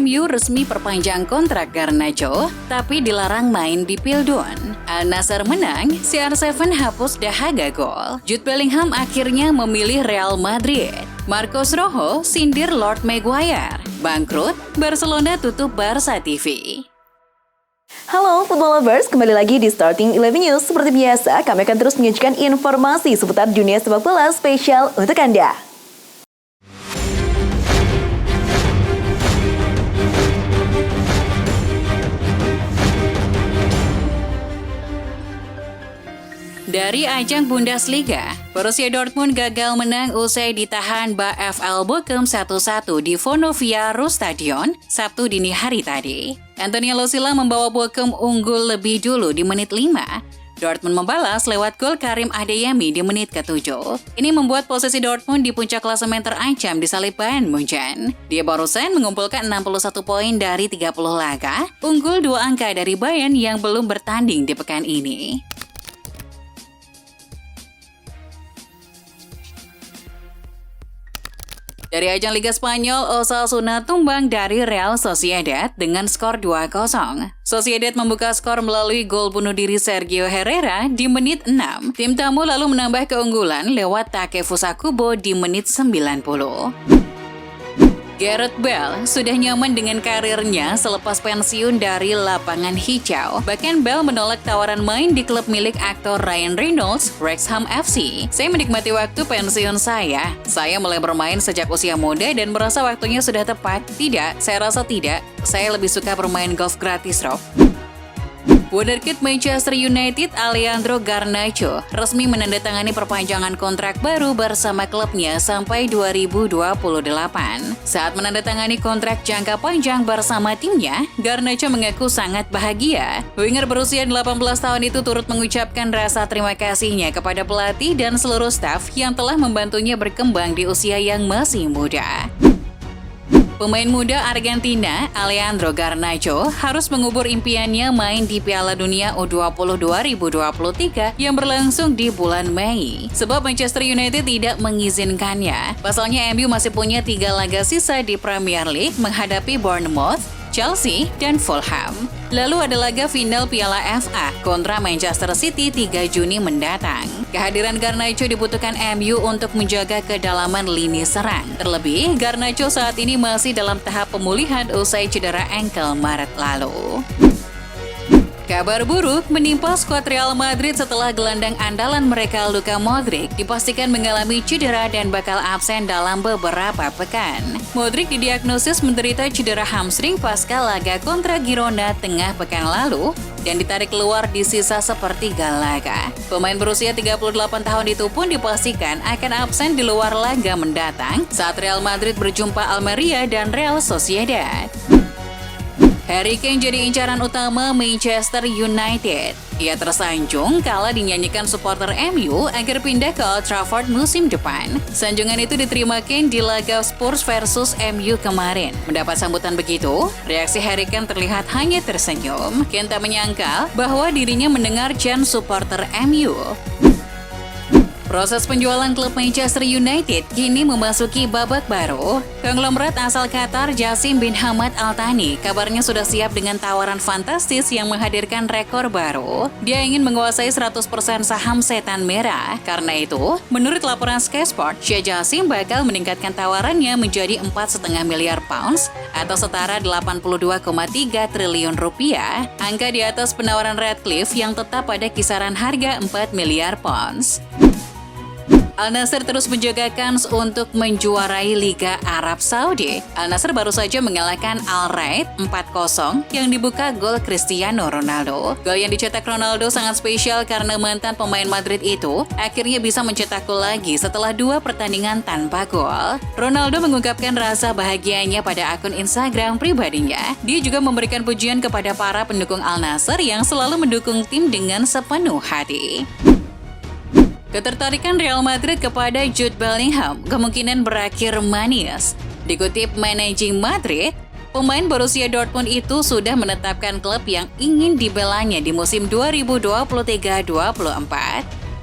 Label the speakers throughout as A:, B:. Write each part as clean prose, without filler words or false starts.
A: MU resmi perpanjang kontrak Garnacho, tapi dilarang main di Pildun. Al Nassr menang, CR7 hapus dahaga gol. Jude Bellingham akhirnya memilih Real Madrid. Marcos Rojo sindir Lord Maguire. Bangkrut, Barcelona tutup Barca TV.
B: Halo Football Lovers, kembali lagi di Starting 11 News. Seperti biasa, kami akan terus menyajikan informasi seputar dunia sepak bola spesial untuk Anda.
A: Dari ajang Bundesliga, Borussia Dortmund gagal menang usai ditahan VfL Bochum 1-1 di Vonovia Ruhrstadion Sabtu dini hari tadi. Antonio Losilla membawa Bochum unggul lebih dulu di menit 5. Dortmund membalas lewat gol Karim Adeyemi di menit ke-7. Ini membuat posisi Dortmund di puncak klasemen terancam di salib Bayern Munchen. Dia barusan mengumpulkan 61 poin dari 30 laga, unggul 2 angka dari Bayern yang belum bertanding di pekan ini. Dari ajang Liga Spanyol, Osasuna tumbang dari Real Sociedad dengan skor 2-0. Sociedad membuka skor melalui gol bunuh diri Sergio Herrera di menit 6. Tim tamu lalu menambah keunggulan lewat Takefusa Kubo di menit 90. Gareth Bale sudah nyaman dengan karirnya selepas pensiun dari lapangan hijau. Bahkan Bale menolak tawaran main di klub milik aktor Ryan Reynolds, Wrexham FC. Saya menikmati waktu pensiun saya. Saya mulai bermain sejak usia muda dan merasa waktunya sudah tepat. Tidak, saya rasa tidak. Saya lebih suka bermain golf gratis, Rob. Wonderkid Manchester United Alejandro Garnacho resmi menandatangani perpanjangan kontrak baru bersama klubnya sampai 2028. Saat menandatangani kontrak jangka panjang bersama timnya, Garnacho mengaku sangat bahagia. Winger berusia 18 tahun itu turut mengucapkan rasa terima kasihnya kepada pelatih dan seluruh staf yang telah membantunya berkembang di usia yang masih muda. Pemain muda Argentina, Alejandro Garnacho, harus mengubur impiannya main di Piala Dunia U20 2023 yang berlangsung di bulan Mei. Sebab Manchester United tidak mengizinkannya. Pasalnya MU masih punya 3 laga sisa di Premier League menghadapi Bournemouth, Chelsea, dan Fulham. Lalu ada laga final Piala FA kontra Manchester City 3 Juni mendatang. Kehadiran Garnacho dibutuhkan MU untuk menjaga kedalaman lini serang. Terlebih, Garnacho saat ini masih dalam tahap pemulihan usai cedera ankle Maret lalu. Kabar buruk menimpa skuad Real Madrid setelah gelandang andalan mereka Luka Modric dipastikan mengalami cedera dan bakal absen dalam beberapa pekan. Modric didiagnosis menderita cedera hamstring pasca laga kontra Girona tengah pekan lalu dan ditarik keluar di sisa sepertiga laga. Pemain berusia 38 tahun itu pun dipastikan akan absen di luar laga mendatang saat Real Madrid berjumpa Almeria dan Real Sociedad. Harry Kane jadi incaran utama Manchester United. Ia tersanjung kala dinyanyikan supporter MU agar pindah ke Old Trafford musim depan. Sanjungan itu diterima Kane di laga Spurs versus MU kemarin. Mendapat sambutan begitu, reaksi Harry Kane terlihat hanya tersenyum. Kane tak menyangka bahwa dirinya mendengar chant supporter MU. Proses penjualan klub Manchester United kini memasuki babak baru. Konglomerat asal Qatar Jassim bin Hamad Al Thani kabarnya sudah siap dengan tawaran fantastis yang menghadirkan rekor baru. Dia ingin menguasai 100% saham Setan Merah. Karena itu, menurut laporan Sky Sport, Sheikh Jassim bakal meningkatkan tawarannya menjadi 4,5 miliar pounds atau setara 82,3 triliun rupiah. Angka di atas penawaran Radcliffe yang tetap pada kisaran harga 4 miliar pounds. Al Nassr terus menjaga kans untuk menjuarai Liga Arab Saudi. Al Nassr baru saja mengalahkan Al Raid 4-0 yang dibuka gol Cristiano Ronaldo. Gol yang dicetak Ronaldo sangat spesial karena mantan pemain Madrid itu akhirnya bisa mencetak gol lagi setelah 2 pertandingan tanpa gol. Ronaldo mengungkapkan rasa bahagianya pada akun Instagram pribadinya. Dia juga memberikan pujian kepada para pendukung Al Nassr yang selalu mendukung tim dengan sepenuh hati. Ketertarikan Real Madrid kepada Jude Bellingham kemungkinan berakhir manis. Dikutip Managing Madrid, pemain Borussia Dortmund itu sudah menetapkan klub yang ingin dibelanya di musim 2023-24.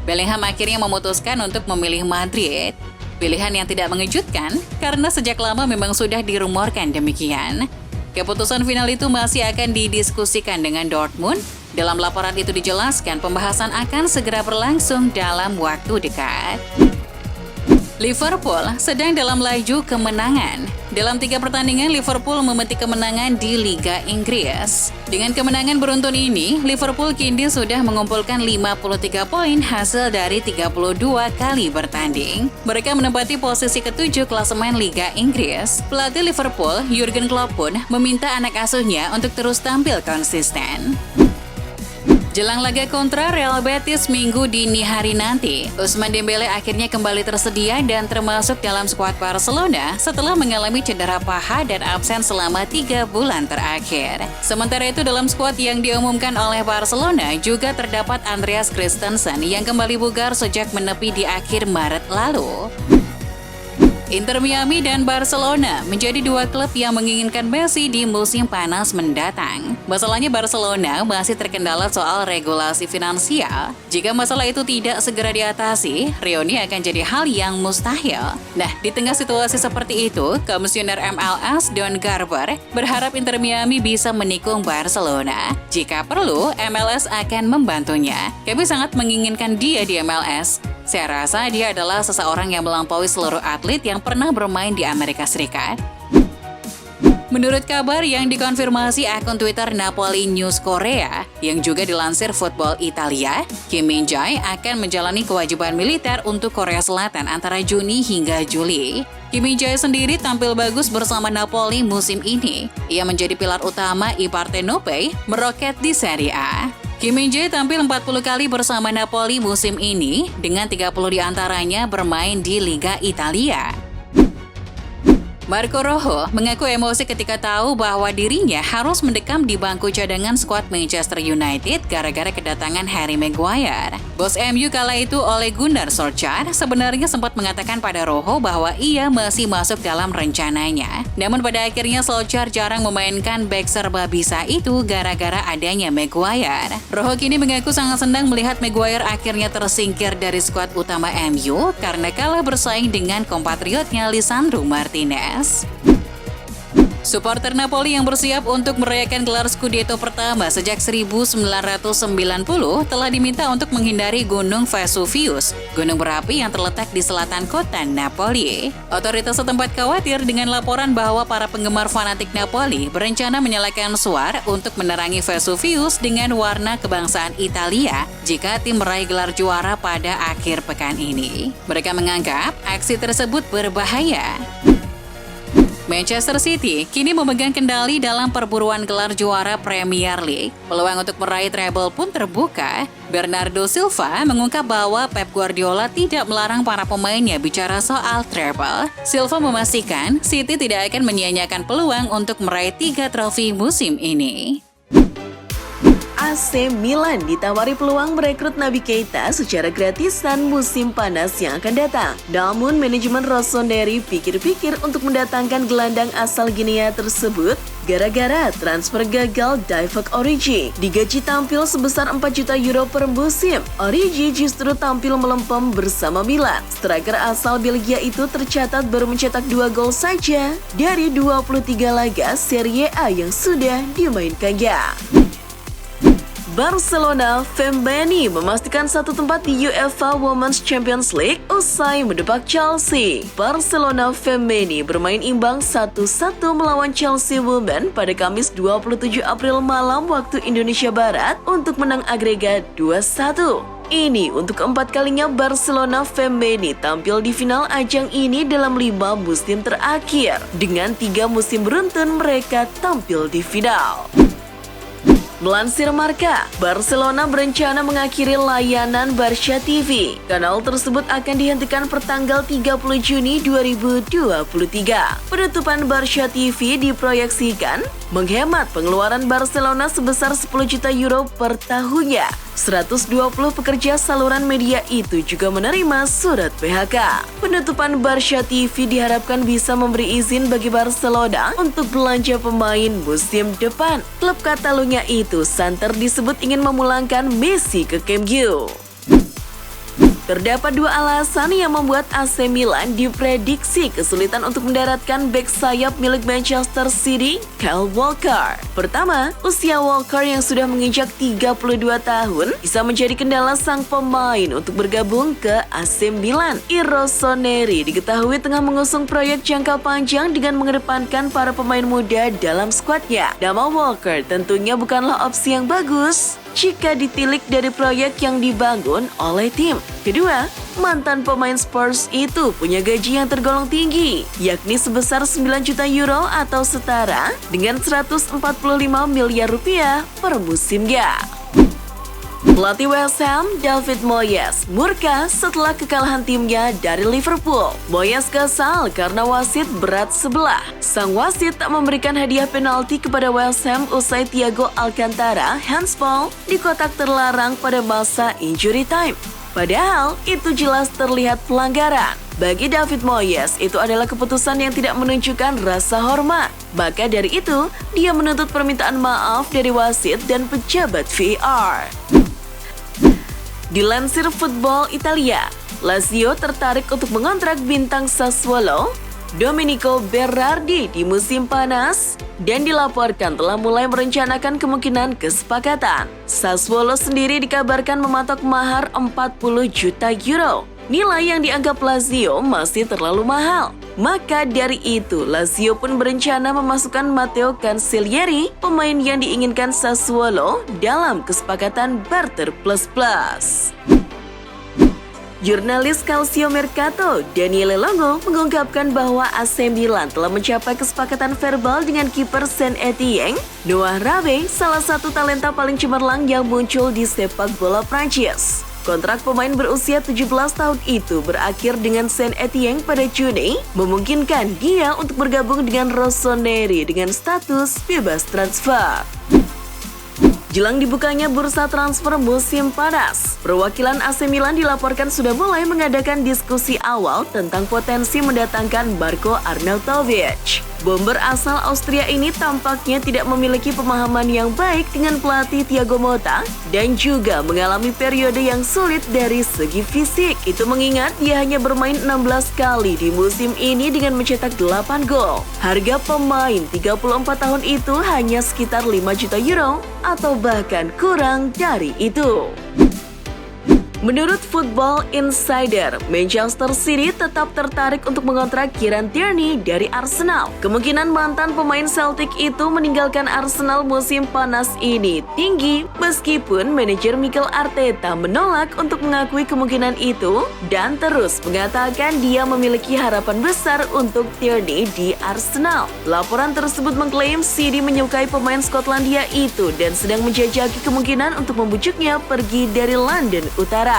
A: Bellingham akhirnya memutuskan untuk memilih Madrid. Pilihan yang tidak mengejutkan karena sejak lama memang sudah dirumorkan demikian. Keputusan final itu masih akan didiskusikan dengan Dortmund. Dalam laporan itu dijelaskan pembahasan akan segera berlangsung dalam waktu dekat. Liverpool sedang dalam laju kemenangan. Dalam 3 pertandingan, Liverpool memetik kemenangan di Liga Inggris. Dengan kemenangan beruntun ini, Liverpool kini sudah mengumpulkan 53 poin hasil dari 32 kali bertanding. Mereka menempati posisi ke-7 klasemen Liga Inggris. Pelatih Liverpool, Jurgen Klopp pun meminta anak asuhnya untuk terus tampil konsisten. Jelang laga kontra Real Betis Minggu dini hari nanti, Ousmane Dembele akhirnya kembali tersedia dan termasuk dalam skuad Barcelona setelah mengalami cedera paha dan absen selama 3 bulan terakhir. Sementara itu dalam skuad yang diumumkan oleh Barcelona juga terdapat Andreas Christensen yang kembali bugar sejak menepi di akhir Maret lalu. Inter Miami dan Barcelona menjadi 2 klub yang menginginkan Messi di musim panas mendatang. Masalahnya Barcelona masih terkendala soal regulasi finansial. Jika masalah itu tidak segera diatasi, reuni akan jadi hal yang mustahil. Nah, di tengah situasi seperti itu, Komisioner MLS Don Garber berharap Inter Miami bisa menikung Barcelona. Jika perlu, MLS akan membantunya. Kami sangat menginginkan dia di MLS. Saya rasa dia adalah seseorang yang melampaui seluruh atlet yang pernah bermain di Amerika Serikat. Menurut kabar yang dikonfirmasi akun Twitter Napoli News Korea, yang juga dilansir Football Italia, Kim Min-jae akan menjalani kewajiban militer untuk Korea Selatan antara Juni hingga Juli. Kim Min-jae sendiri tampil bagus bersama Napoli musim ini. Ia menjadi pilar utama I Partenope meroket di Serie A. Kim Min-jae tampil 40 kali bersama Napoli musim ini, dengan 30 diantaranya bermain di Liga Italia. Marco Rojo mengaku emosi ketika tahu bahwa dirinya harus mendekam di bangku cadangan skuad Manchester United gara-gara kedatangan Harry Maguire. Bos MU kala itu Ole Gunnar Solskjaer sebenarnya sempat mengatakan pada Rojo bahwa ia masih masuk dalam rencananya. Namun pada akhirnya Solskjaer jarang memainkan bek serba bisa itu gara-gara adanya Maguire. Rojo kini mengaku sangat senang melihat Maguire akhirnya tersingkir dari skuad utama MU karena kalah bersaing dengan kompatriotnya Lisandro Martinez. Supporter Napoli yang bersiap untuk merayakan gelar Scudetto pertama sejak 1990 telah diminta untuk menghindari Gunung Vesuvius, gunung berapi yang terletak di selatan kota Napoli. Otoritas setempat khawatir dengan laporan bahwa para penggemar fanatik Napoli berencana menyalakan suar untuk menerangi Vesuvius dengan warna kebangsaan Italia jika tim meraih gelar juara pada akhir pekan ini. Mereka menganggap aksi tersebut berbahaya. Manchester City kini memegang kendali dalam perburuan gelar juara Premier League. Peluang untuk meraih treble pun terbuka. Bernardo Silva mengungkap bahwa Pep Guardiola tidak melarang para pemainnya bicara soal treble. Silva memastikan City tidak akan menyia-nyiakan peluang untuk meraih 3 trofi musim ini.
B: AC Milan ditawari peluang merekrut Naby Keita secara gratisan musim panas yang akan datang. Namun manajemen Rossoneri pikir-pikir untuk mendatangkan gelandang asal Guinea tersebut gara-gara transfer gagal Divock Origi. Digaji tampil sebesar 4 juta euro per musim, Origi justru tampil melempem bersama Milan. Striker asal Belgia itu tercatat baru mencetak 2 gol saja dari 23 laga Serie A yang sudah dimainkannya. Barcelona Femeni memastikan satu tempat di UEFA Women's Champions League usai mendepak Chelsea. Barcelona Femeni bermain imbang 1-1 melawan Chelsea Women pada Kamis 27 April malam waktu Indonesia Barat untuk menang agregat 2-1. Ini untuk keempat kalinya Barcelona Femeni tampil di final ajang ini dalam 5 musim terakhir. Dengan 3 musim beruntun mereka tampil di final. Melansir Marca, Barcelona berencana mengakhiri layanan Barca TV. Kanal tersebut akan dihentikan pertanggal 30 Juni 2023. Penutupan Barca TV diproyeksikan menghemat pengeluaran Barcelona sebesar 10 juta euro per tahunnya. 120 pekerja saluran media itu juga menerima surat PHK. Penutupan Barca TV diharapkan bisa memberi izin bagi Barcelona untuk belanja pemain musim depan. Klub Catalunya itu santer disebut ingin memulangkan Messi ke Camp Nou. Terdapat dua alasan yang membuat AC Milan diprediksi kesulitan untuk mendaratkan bek sayap milik Manchester City, Kyle Walker. Pertama, usia Walker yang sudah menginjak 32 tahun bisa menjadi kendala sang pemain untuk bergabung ke AC Milan. Rossoneri diketahui tengah mengusung proyek jangka panjang dengan mengedepankan para pemain muda dalam skuadnya. Nama Walker tentunya bukanlah opsi yang bagus jika ditilik dari proyek yang dibangun oleh tim. Kedua, mantan pemain Spurs itu punya gaji yang tergolong tinggi, yakni sebesar 9 juta euro atau setara dengan 145 miliar rupiah per musimnya. Pelatih West Ham, David Moyes, murka setelah kekalahan timnya dari Liverpool. Moyes kesal karena wasit berat sebelah. Sang wasit tak memberikan hadiah penalti kepada West Ham usai Thiago Alcantara handsball di kotak terlarang pada masa injury time. Padahal itu jelas terlihat pelanggaran. Bagi David Moyes, itu adalah keputusan yang tidak menunjukkan rasa hormat. Maka dari itu, dia menuntut permintaan maaf dari wasit dan pejabat VAR. Dilansir Football Italia, Lazio tertarik untuk mengontrak bintang Sassuolo, Domenico Berardi di musim panas dan dilaporkan telah mulai merencanakan kemungkinan kesepakatan. Sassuolo sendiri dikabarkan mematok mahar 40 juta euro. Nilai yang dianggap Lazio masih terlalu mahal. Maka dari itu, Lazio pun berencana memasukkan Matteo Cancellieri, pemain yang diinginkan Sassuolo, dalam kesepakatan barter plus-plus. Jurnalis Calcio Mercato, Daniele Longo, mengungkapkan bahwa AC Milan telah mencapai kesepakatan verbal dengan kiper Saint Etienne, Noah Rabe, salah satu talenta paling cemerlang yang muncul di sepak bola Prancis. Kontrak pemain berusia 17 tahun itu berakhir dengan Saint Etienne pada Juni, memungkinkan dia untuk bergabung dengan Rossoneri dengan status bebas transfer. Jelang dibukanya bursa transfer musim panas, perwakilan AC Milan dilaporkan sudah mulai mengadakan diskusi awal tentang potensi mendatangkan Marko Arnautovic. Bomber asal Austria ini tampaknya tidak memiliki pemahaman yang baik dengan pelatih Thiago Motta dan juga mengalami periode yang sulit dari segi fisik. Itu mengingat dia hanya bermain 16 kali di musim ini dengan mencetak 8 gol. Harga pemain 34 tahun itu hanya sekitar 5 juta euro atau bahkan kurang dari itu. Menurut Football Insider, Manchester City tetap tertarik untuk mengontrak Kieran Tierney dari Arsenal. Kemungkinan mantan pemain Celtic itu meninggalkan Arsenal musim panas ini tinggi, meskipun manajer Mikel Arteta menolak untuk mengakui kemungkinan itu dan terus mengatakan dia memiliki harapan besar untuk Tierney di Arsenal. Laporan tersebut mengklaim City menyukai pemain Skotlandia itu dan sedang menjajaki kemungkinan untuk membujuknya pergi dari London Utara.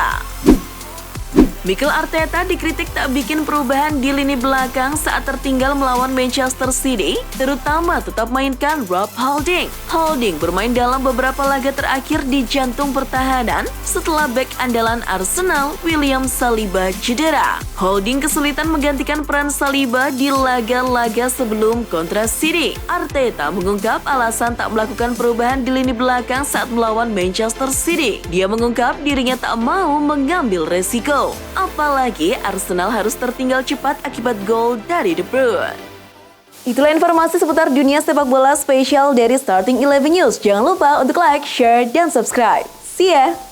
B: Mikel Arteta dikritik tak bikin perubahan di lini belakang saat tertinggal melawan Manchester City, terutama tetap mainkan Rob Holding. Holding bermain dalam beberapa laga terakhir di jantung pertahanan setelah bek andalan Arsenal, William Saliba, cedera. Holding kesulitan menggantikan peran Saliba di laga-laga sebelum kontra City. Arteta mengungkap alasan tak melakukan perubahan di lini belakang saat melawan Manchester City. Dia mengungkap dirinya tak mau mengambil resiko. Apalagi Arsenal harus tertinggal cepat akibat gol dari De Bruyne. Itulah informasi seputar dunia sepak bola spesial dari Starting 11 News. Jangan lupa untuk like, share, dan subscribe. See ya!